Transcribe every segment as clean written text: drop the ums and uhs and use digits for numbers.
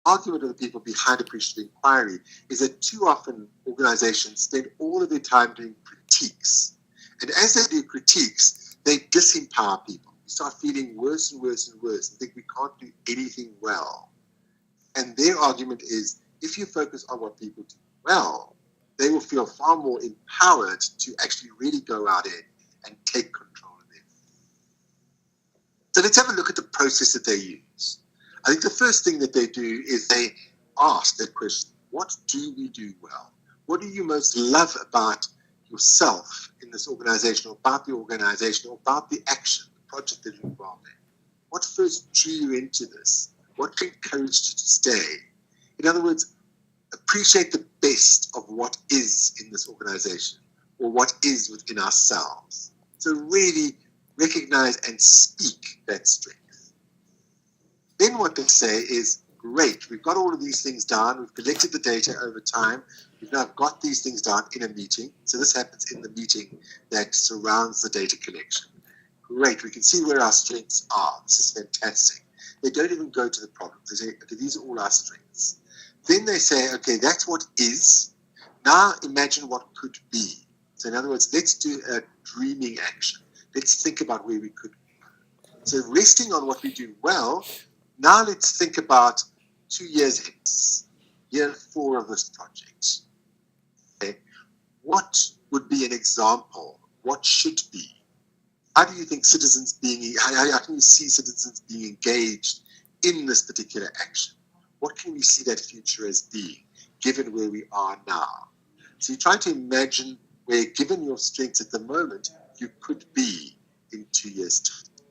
argument of the people behind appreciative inquiry is that too often organizations spend all of their time doing critiques. And as they do critiques, they disempower people. You start feeling worse and worse and worse and think we can't do anything well. And their argument is, if you focus on what people do well, they will feel far more empowered to actually really go out in and take control of it. So let's have a look at the process that they use. I think the first thing that they do is they ask that question, what do we do well? What do you most love about yourself in this organization, or about the organization, or about the action, the project that you're involved in? What first drew you into this? What encouraged you to stay? In other words, appreciate the best of what is in this organization, or what is within ourselves. So really recognize and speak that strength. Then what they say is, great, we've got all of these things down, we've collected the data over time, we've now got these things down in a meeting. So this happens in the meeting that surrounds the data collection. Great, we can see where our strengths are. This is fantastic. They don't even go to the problems. They say, okay, these are all our strengths. Then they say, okay, that's what is. Now imagine what could be. So in other words, let's do a dreaming action. Let's think about where we could be. So resting on what we do well, now let's think about 2 years hence, year 4 of this project. Okay. What would be an example? What should be? How do you think how can you see citizens being engaged in this particular action? What can we see that future as being, given where we are now? So you try to imagine where, given your strengths at the moment, you could be in 2 years' time,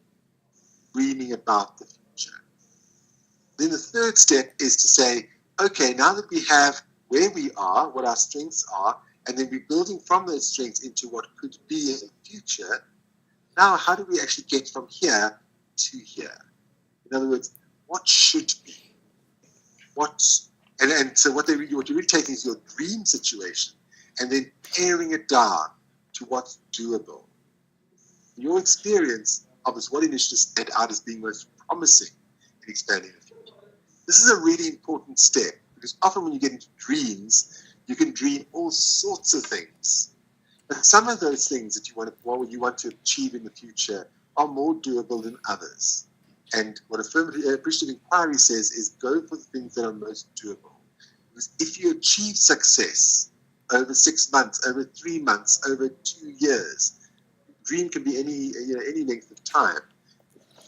dreaming about the future. Then the third step is to say, okay, now that we have where we are, what our strengths are, and then we're building from those strengths into what could be in the future, now how do we actually get from here to here? In other words, what should be? So what you're really taking is your dream situation and then paring it down to what's doable. In your experience of this, what initiatives stand out as being most promising in expanding the future? This is a really important step, because often when you get into dreams, you can dream all sorts of things. But some of those things that you want to achieve in the future are more doable than others. And what appreciative inquiry says is go for the things that are most doable. Because if you achieve success over 6 months, over 3 months, over 2 years, dream can be any length of time.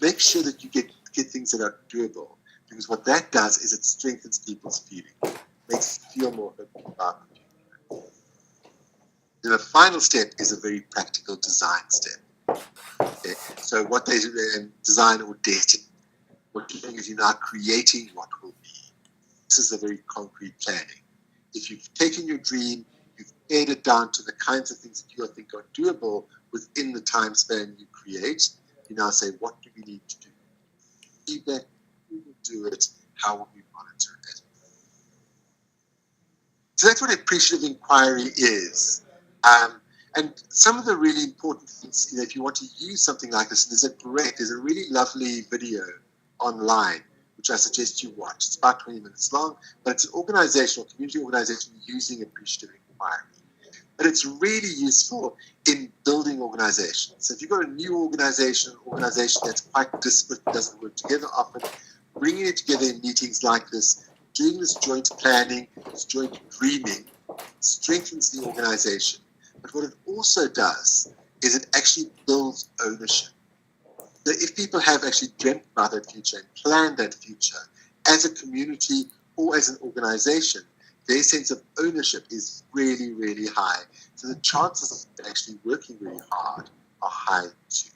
Make sure that you get things that are doable. Because what that does is it strengthens people's feeling, makes them feel more hopeful about the future. Then the final step is a very practical design step. Okay. So what they do in design or dating, what you're doing is you're now creating what will be. This is a very concrete planning. If you've taken your dream, you've pared it down to the kinds of things that you think are doable within the time span you create, you now say, what do we need to do? Feedback, who will do it, how will we monitor it? So that's what appreciative inquiry is. And some of the really important things, if you want to use something like this, there's a really lovely video online, which I suggest you watch. It's about 20 minutes long, but it's an organizational, community organization using appreciative inquiry. But it's really useful in building organizations. So if you've got a new organization that's quite disparate, doesn't work together often, bringing it together in meetings like this, doing this joint planning, this joint dreaming, strengthens the organization. But what it also does is it actually builds ownership. So if people have actually dreamt about that future and planned that future as a community or as an organization, their sense of ownership is really, really high. So the chances of actually working really hard are high too.